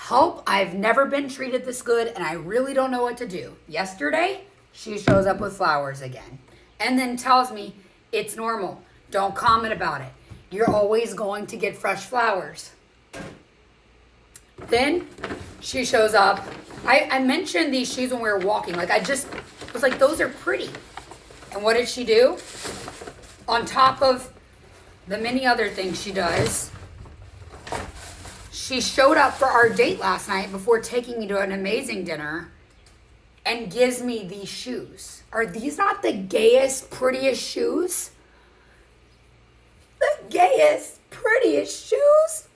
Help, I've never been treated this good and I really don't know what to do. Yesterday, she shows up with flowers again and then tells me it's normal. Don't comment about it. You're always going to get fresh flowers. Then she shows up. I mentioned these shoes when we were walking. Like, I just was like, those are pretty. And what did she do? On top of the many other things she does, she showed up for our date last night before taking me to an amazing dinner and gives me these shoes. Are these not the gayest, prettiest shoes? The gayest, prettiest shoes?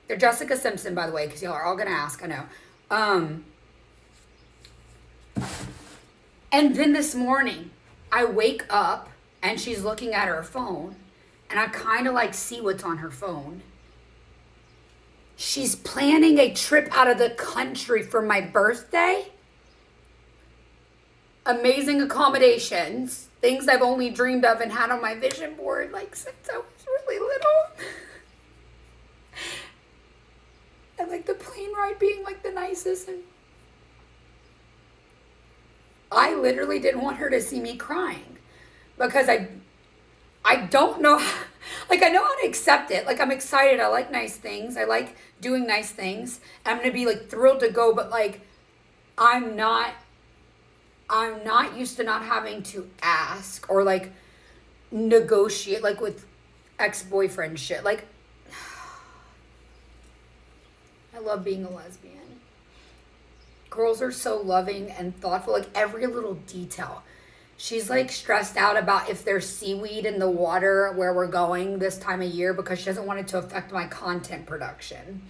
They're Jessica Simpson, by the way, because y'all are all going to ask, I know. And then this morning, I wake up and she's looking at her phone and I kind of like see what's on her phone. She's planning a trip out of the country for my birthday. Amazing accommodations, things I've only dreamed of and had on my vision board like since I was really little. And like the plane ride being like the nicest, and I literally didn't want her to see me crying because I don't know how, like I know how to accept it. Like I'm excited. I like nice things. I like doing nice things. I'm going to be like thrilled to go, but like I'm not used to not having to ask or like negotiate like with ex-boyfriend shit. Like I love being a lesbian. Girls are so loving and thoughtful, like every little detail. She's like stressed out about if there's seaweed in the water where we're going this time of year because she doesn't want it to affect my content production.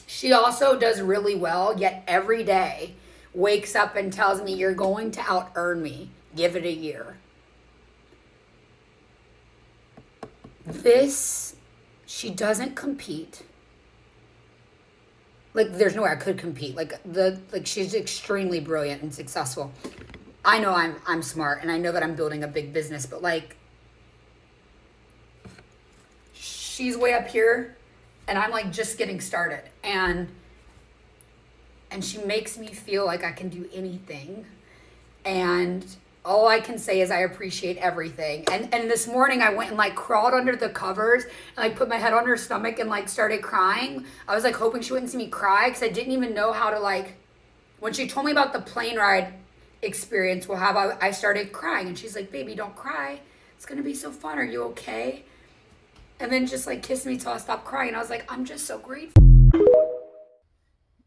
She also does really well, yet every day wakes up and tells me, you're going to out-earn me. Give it a year. She doesn't compete. Like, there's no way I could compete. Like she's extremely brilliant and successful. I know I'm smart and I know that I'm building a big business, but like, she's way up here and I'm like just getting started. And she makes me feel like I can do anything. And all I can say is I appreciate everything. And this morning I went and like crawled under the covers and like put my head on her stomach and like started crying. I was like hoping she wouldn't see me cry because I didn't even know how to like, when she told me about the plane ride experience we'll have, I started crying and she's like, baby, don't cry. It's going to be so fun. Are you okay? And then just like kissed me till I stopped crying. And I was like, I'm just so grateful.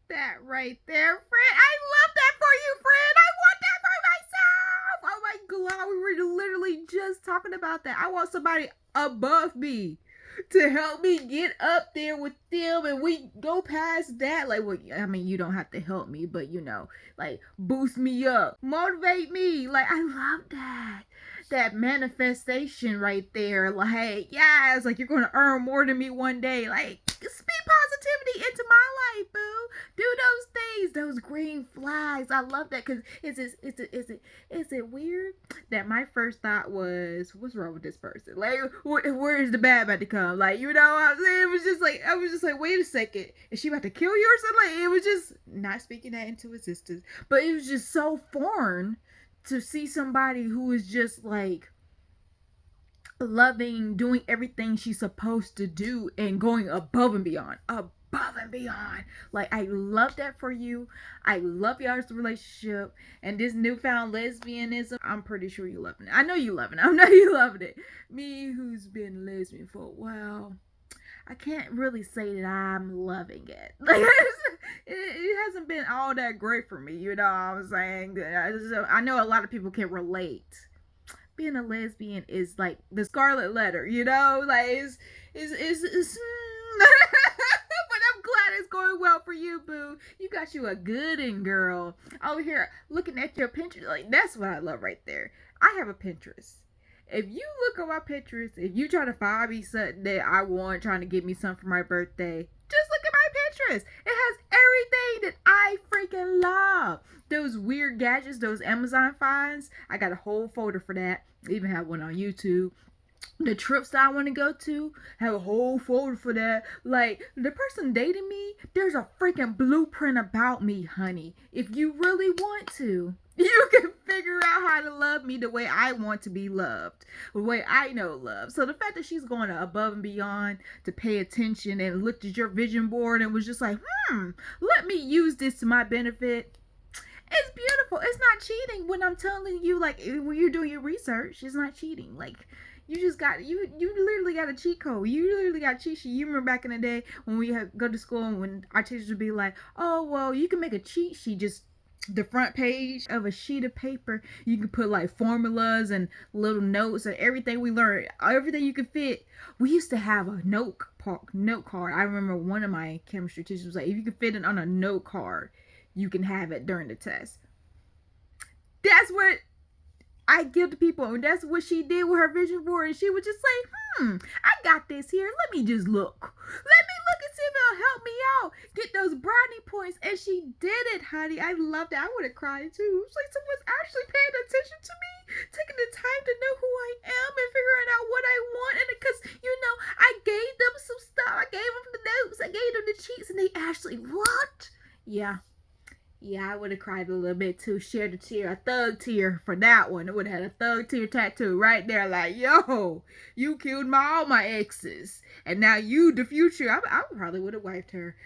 That right there, friend. I love that for you, friend. I want that for myself. Oh my God, we were literally just talking about that. I want somebody above me to help me get up there with them, and we go past that. Like, well, I mean, you don't have to help me, but you know, like, boost me up, motivate me. Like, I love that manifestation right there. Like, yeah, it's like you're gonna earn more than me one day. Like, speak positivity into my life, boo. Do those things, those green flags. I love that because is it weird that my first thought was, what's wrong with this person? Like, where is the bad about to come? Like, you know what I'm saying? It was just like, I was just like, wait a second, is she about to kill you or something? Like, it was just not speaking that into existence, but it was just so foreign to see somebody who is just like loving, doing everything she's supposed to do and going above and beyond. Like, I love that for you. I love y'all's relationship and this newfound lesbianism. I'm pretty sure you're loving it. I know you loving it. I know you loving it. Me, who's been lesbian for a while, I can't really say that I'm loving it. Like, it hasn't been all that great for me, you know what I'm saying? I know a lot of people can relate. Being a lesbian is like the scarlet letter, you know? Like, it's but I'm glad it's going well for you, boo. You got you a good one, girl. Over here looking at your Pinterest. Like, that's what I love right there. I have a Pinterest. If you look at my Pinterest, if you try to find me something that I want, trying to get me something for my birthday, just look at my Pinterest. It has everything that I freaking love. Those weird gadgets, those Amazon finds. I got a whole folder for that. I even have one on YouTube. the trips that I want to go to, have a whole folder for that. Like, the person dating me, there's a freaking blueprint about me, honey. If you really want to, you can figure out how to love me the way I want to be loved, the way I know love. So the fact that she's going above and beyond to pay attention and looked at your vision board and was just like, let me use this to my benefit. It's beautiful. It's not cheating when I'm telling you, like, when you're doing your research, it's not cheating. Like, you just got, you literally got a cheat code. You literally got a cheat sheet. You remember back in the day when we had go to school and when our teachers would be like, oh, well, you can make a cheat sheet, just the front page of a sheet of paper. You can put like formulas and little notes and everything we learned, everything you could fit. We used to have a note card. I remember one of my chemistry teachers was like, if you can fit it on a note card, you can have it during the test. That's what I give to people, and that's what she did with her vision board. And she would just say, I got this here. Let me just look. Let me look and see if it'll help me out. Get those brownie points. And she did it, honey. I loved it. I would have cried too. It's like someone's actually paying attention to me, taking the time to know who I am and figuring out what I want. And because, I gave them some stuff. I gave them the notes. I gave them the cheats, and they actually looked. Yeah, I would have cried a little bit too. Shared a tear, a thug tear for that one. I would have had a thug tear tattoo right there. Like, yo, you killed all my exes. And now you, the future. I probably would have wiped her.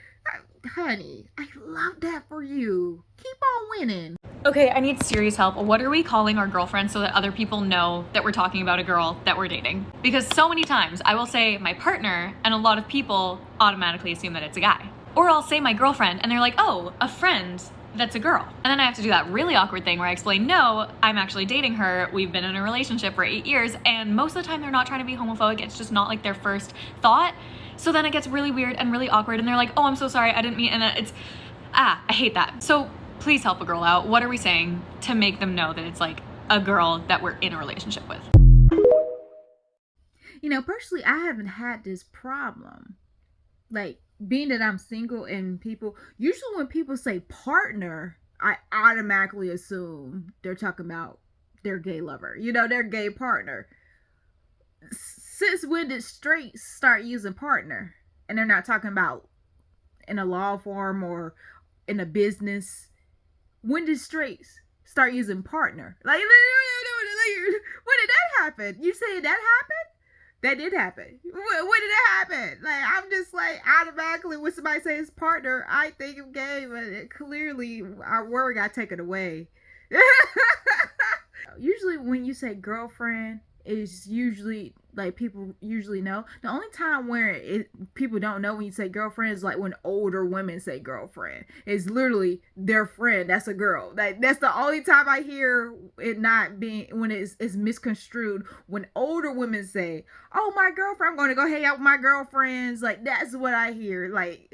Honey, I love that for you. Keep on winning. Okay, I need serious help. What are we calling our girlfriend so that other people know that we're talking about a girl that we're dating? Because so many times I will say my partner, and a lot of people automatically assume that it's a guy. Or I'll say my girlfriend, and they're like, oh, a friend that's a girl. And then I have to do that really awkward thing where I explain, no, I'm actually dating her. We've been in a relationship for 8 years. And most of the time they're not trying to be homophobic. It's just not like their first thought. So then it gets really weird and really awkward. And they're like, oh, I'm so sorry. I didn't mean, and I hate that. So please help a girl out. What are we saying to make them know that it's like a girl that we're in a relationship with? Personally, I haven't had this problem. Like, being that I'm single and usually when people say partner, I automatically assume they're talking about their gay lover, their gay partner. Since when did straights start using partner? And they're not talking about in a law firm or in a business. When did straights start using partner? Like, when did that happen? You say that happened? That did happen. When did that happen? Like, I'm just like, automatically when somebody says partner, I think of gay, but clearly our word got taken away. Usually when you say girlfriend, it's usually like people usually know. The only time where people don't know when you say girlfriend is like when older women say girlfriend. It's literally their friend. That's a girl. Like, that's the only time I hear it not being, when it's misconstrued. When older women say, oh, my girlfriend, I'm going to go hang out with my girlfriends. Like, that's what I hear. Like,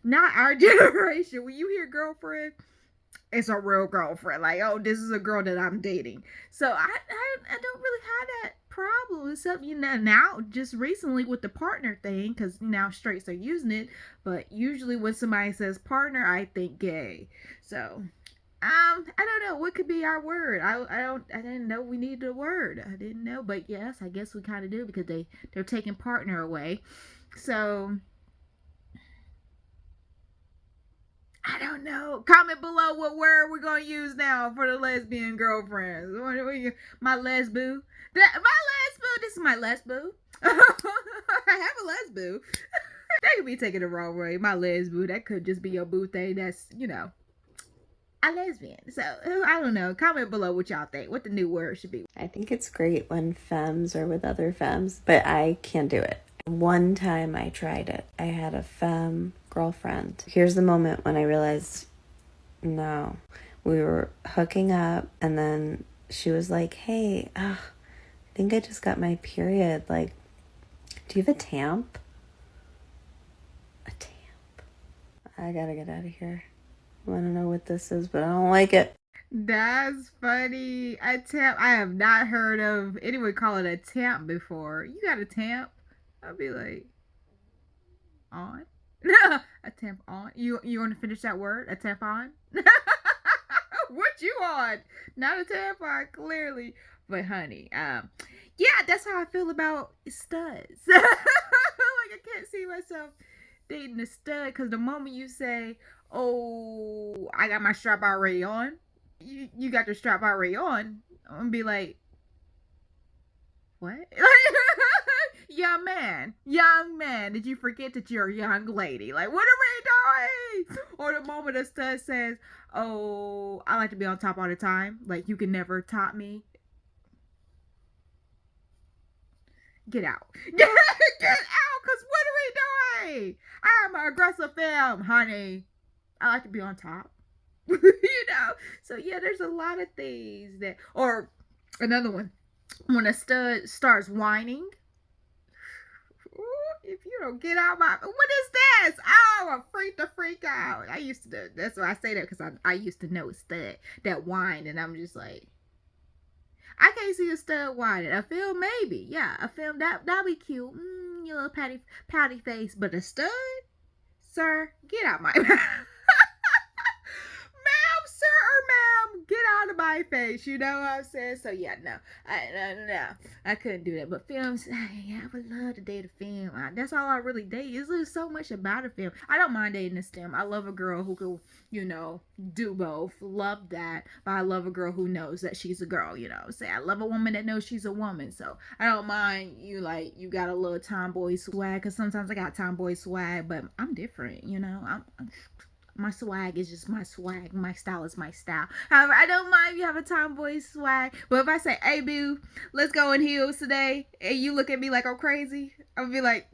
not our generation. When you hear girlfriend, it's a real girlfriend. Like, oh, this is a girl that I'm dating. So I don't really have that problem, except now just recently with the partner thing, because now straights are using it. But usually when somebody says partner, I think gay. So I don't know what could be our word. I didn't know we needed a word. I didn't know, but yes, I guess we kind of do, because they're taking partner away. So I don't know. Comment below what word we're going to use now for the lesbian girlfriends. My lesboo. This is my lesboo. I have a lesboo. That could be taken the wrong way. My lesboo. That could just be your boo thing. That's, a lesbian. So, I don't know. Comment below what y'all think. What the new word should be. I think it's great when femmes are with other femmes, but I can't do it. One time I tried it. I had a femme girlfriend. Here's the moment when I realized, no. We were hooking up, and then she was like, hey, I think I just got my period. Like, do you have a tamp? A tamp. I gotta get out of here. I don't know what this is, but I don't like it. That's funny. A tamp. I have not heard of anyone call it a tamp before. You got a tamp? I'll be like, on? A tamp on? You want to finish that word? A tampon? What you on? Not a tampon, clearly. But honey, yeah, that's how I feel about studs. Like, I can't see myself dating a stud, because the moment you say, oh, I got my strap already on, you got your strap already on, I'm gonna be like, what? Young man, did you forget that you're a young lady? Like, what are we doing? Or the moment a stud says, oh, I like to be on top all the time, like, you can never top me. Get out. Get out, because what are we doing? I'm an aggressive femme, honey. I like to be on top. You know? So, yeah, there's a lot of things that, or another one, when a stud starts whining, if you don't get out my, what is this? Oh, I'm freak out. I used to do, that's why I say that, because I used to know a stud that whined, and I'm just like, I can't see a stud whining. A film, maybe. Yeah, a film, that'd be cute. Your little pouty face. But a stud? Sir, get out my mouth. Ma'am, sir, or ma'am, get out of my face. You know what I'm saying? So, yeah, no. I couldn't do that. But films, yeah, I would love to date a film. That's all I really date. There's so much about a film. I don't mind dating a STEM. I love a girl who could, you know, do both. Love that. But I love a girl who knows that she's a girl, you know. Say, I love a woman that knows she's a woman. So, I don't mind you, like, you got a little tomboy swag. Because sometimes I got tomboy swag. But I'm different, you know. My swag is just my swag. My style is my style. However, I don't mind if you have a tomboy swag. But if I say, hey, boo, let's go in heels today, and you look at me like I'm crazy, I'll be like,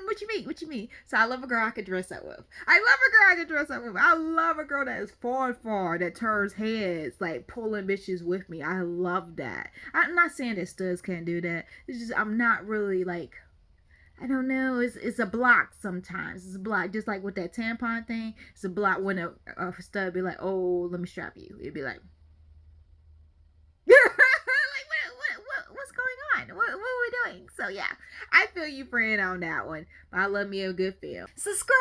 what you mean? What you mean? So I love a girl I can dress up with. I love a girl I can dress up with. I love a girl that is far, that turns heads, like pulling bitches with me. I love that. I'm not saying that studs can't do that. It's just I'm not really like, I don't know. It's a block sometimes. It's a block. Just like with that tampon thing. It's a block when a stud be like, oh, let me strap you. It'd be like, like what's going on? What are we doing? So, yeah. I feel you, friend, on that one. But I love me a good film. Subscribe.